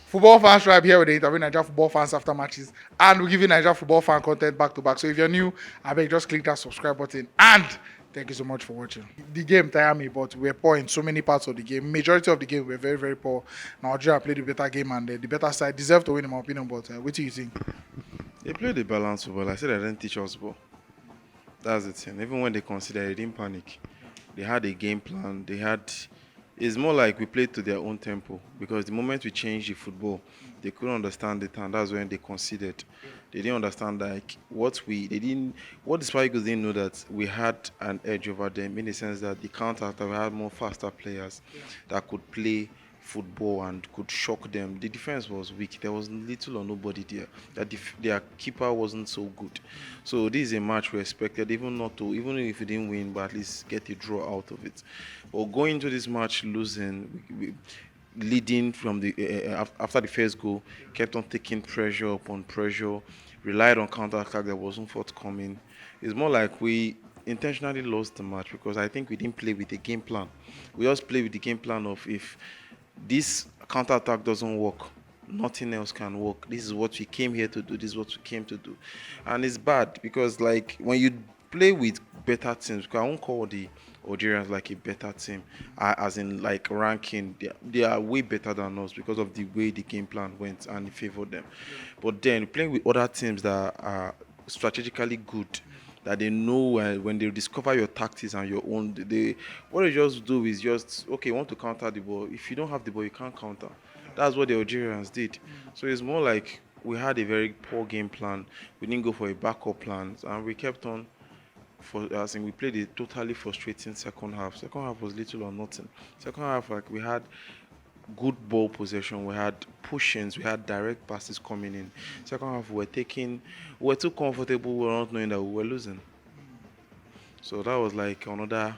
Football Fans Tribe here with the interview Nigeria football fans after matches, and we give you Nigeria football fan content back to back. So if you're new, I beg just click that subscribe button. And thank you so much for watching. The game tired me, but we were poor in so many parts of the game. Majority of the game we were very very poor. Now Algeria played the better game, and the better side deserved to win in my opinion. But what do you think? They played the balance football. I said I didn't teach us ball. That's the thing. Even when they considered, they didn't panic. They had a game plan. They had. It's more like we played to their own tempo because the moment we changed the football, they couldn't understand it, and that's when they conceded. They didn't understand like what the Super Eagles didn't know that we had an edge over them in the sense that the counter attack we had more faster players that could play football and could shock them. The defense was weak. There was little or nobody there. Their keeper wasn't so good. So this is a match we expected, even if we didn't win, but at least get a draw out of it. But going into this match losing, leading from the after the first goal, kept on taking pressure upon pressure, relied on counter attack that wasn't forthcoming. It's more like we intentionally lost the match because I think we didn't play with a game plan. We just play with the game plan of if this counter-attack doesn't work, nothing else can work. This is what we came here to do. This is what we came to do. And it's bad because, like, when you play with better teams, because I won't call the Algerians like a better team, as in, like, ranking. They are way better than us because of the way the game plan went and it favored them. But then, playing with other teams that are strategically good, that they know when they discover your tactics and your own, what they just do is just, okay, you want to counter the ball. If you don't have the ball, you can't counter. That's what the Algerians did. So it's more like we had a very poor game plan. We didn't go for a backup plan, and we kept on. I think we played a totally frustrating second half. Second half was little or nothing. Second half, like we had good ball possession, we had push-ins, we had direct passes coming in. Second half, we were too comfortable, we were not knowing that we were losing. So that was like another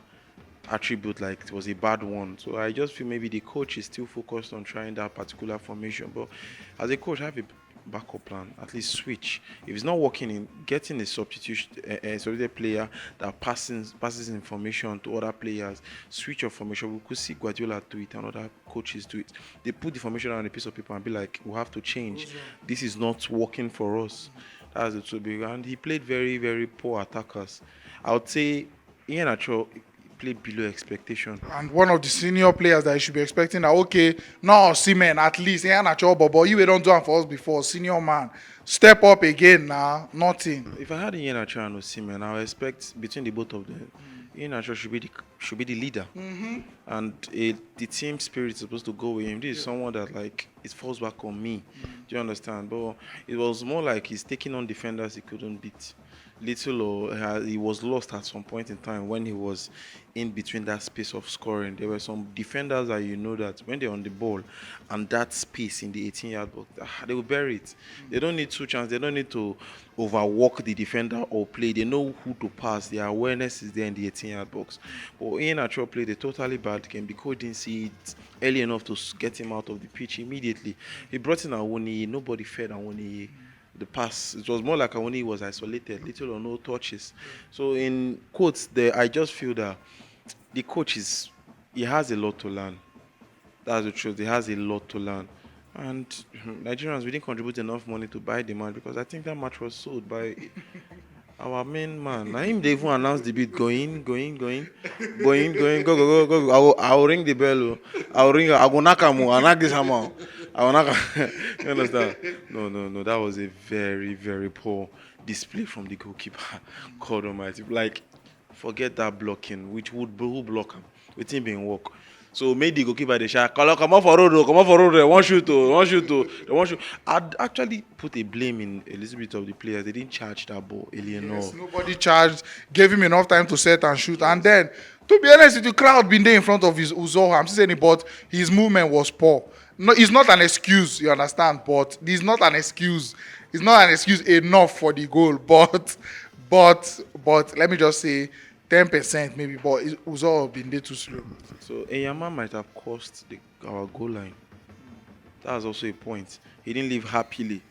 attribute, like it was a bad one. So I just feel maybe the coach is still focused on trying that particular formation. But as a coach, I have a backup plan, at least switch. If it's not working, in getting a substitute player that passes information to other players, switch your formation. We could see Guardiola do it and other coaches do it. They put the formation on a piece of paper and be like, we have to change. This is not working for us. That's it to be. And he played very, very poor attackers. I would say iheanacho played below expectation. And one of the senior players that you should be expecting that okay, no, Seaman at least iheanacho, but you don't do it for us before, senior man. Step up again now, nothing. If I had iheanacho and Osimhen, I would expect between the both of them, iheanacho should be the leader, and the team spirit is supposed to go with him. This is someone that like it falls back on me. Do you understand? But it was more like he's taking on defenders he couldn't beat. Little or he was lost at some point in time when he was in between that space of scoring. There were some defenders that you know that when they're on the ball and that space in the 18-yard box, they will bury it. They don't need two chances. They don't need to overwalk the defender or play. They know who to pass. Their awareness is there in the 18-yard box. But iheanacho played a totally bad game. The coach didn't see it early enough to get him out of the pitch immediately. He brought in Awoniyi. Nobody fed Awoniyi the pass. It was more like Awoniyi was isolated, little or no touches. So in quotes there, I just feel that the coach he has a lot to learn. That's the truth. He has a lot to learn. And Nigerians, we didn't contribute enough money to buy the match because I think that match was sold by our main man. Now him they even announced the bid going, go. I will ring the bell. I will knock him. I'll knock this hammer. I will knock. You understand? No. That was a very, very poor display from the goalkeeper. God Almighty. Like, forget that blocking. Who block him? With him being work. So made the goalkeeper the shot. Come on for road. Come on for road. One shoot. They want shoot. I'd actually put a blame in a little bit of the players. They didn't charge that ball early enough. Yes, nobody charged, gave him enough time to set and shoot. And then, to be honest with you, the crowd been there in front of his Uzoho. I'm still saying it, but his movement was poor. No, it's not an excuse, you understand, but it's not an excuse. It's not an excuse enough for the goal. But let me just say 10% maybe, but Uzoho been there too slow. So Enyama might have crossed our goal line. That's also a point. He didn't leave happily.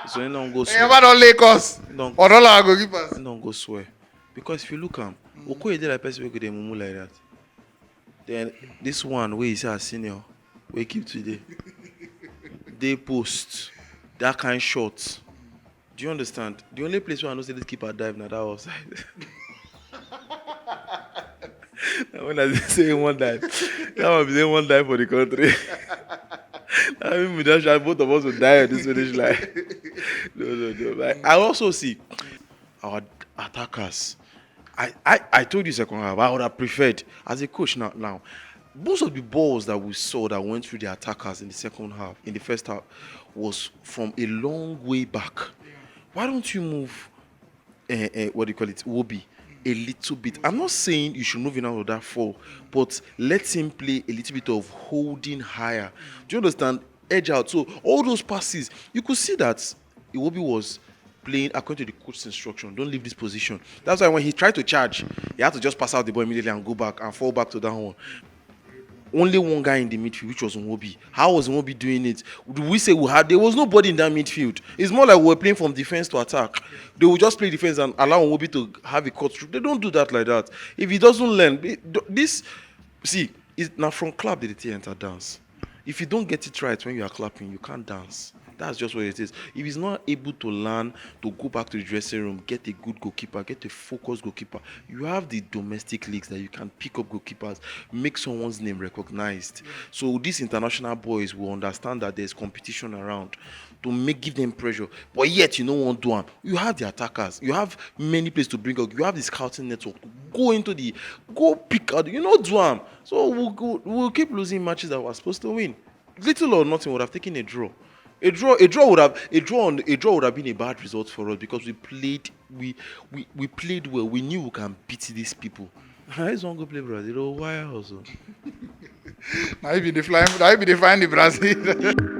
So he don't go swear. Enyama don't lake us. Or all our goalkeepers. He don't go swear. Because if you look at him, Okoye did like person who could mumu like that. Then this one where he say a senior, we keep today. they post that kind of shot. Do you understand? The only place where I know say this keeper dive now that offside. When I say one dive, that one be saying one dive for the country. I mean, we just both of us will die at this finish line. No. Like, I also see our attackers. I told you second half, I would have preferred as a coach now. Most of the balls that we saw that went through the attackers in the second half, in the first half, was from a long way back. Why don't you move what do you call it, Wobi, a little bit? I'm not saying you should move in out of that 4, but let him play a little bit of holding higher. Do you understand? Edge out. So all those passes, you could see that Iwobi was playing according to the coach's instruction. Don't leave this position. That's why when he tried to charge, he had to just pass out the ball immediately and go back and fall back to that one. Only one guy in the midfield, which was Nwobi. How was Nwobi doing it? Do we say there was nobody in that midfield? It's more like we were playing from defense to attack. They will just play defense and allow Nwobi to have a cut through. They don't do that like that. If he doesn't learn, it's now from clap did the enter dance. If you don't get it right when you are clapping, you can't dance. That's just what it is. If he's not able to learn to go back to the dressing room, get a good goalkeeper, get a focused goalkeeper, you have the domestic leagues that you can pick up goalkeepers, make someone's name recognized. So these international boys will understand that there's competition around to give them pressure. But yet you don't want to do them. You have the attackers. You have many places to bring up. You have the scouting network. Go pick out. You know, do them. So we'll keep losing matches that we're supposed to win. Little or nothing would have taken a draw. A draw would have been a bad result for us because we played well. We knew we can beat these people. It's one go play Brazil. Why also? Now you be the Brazil.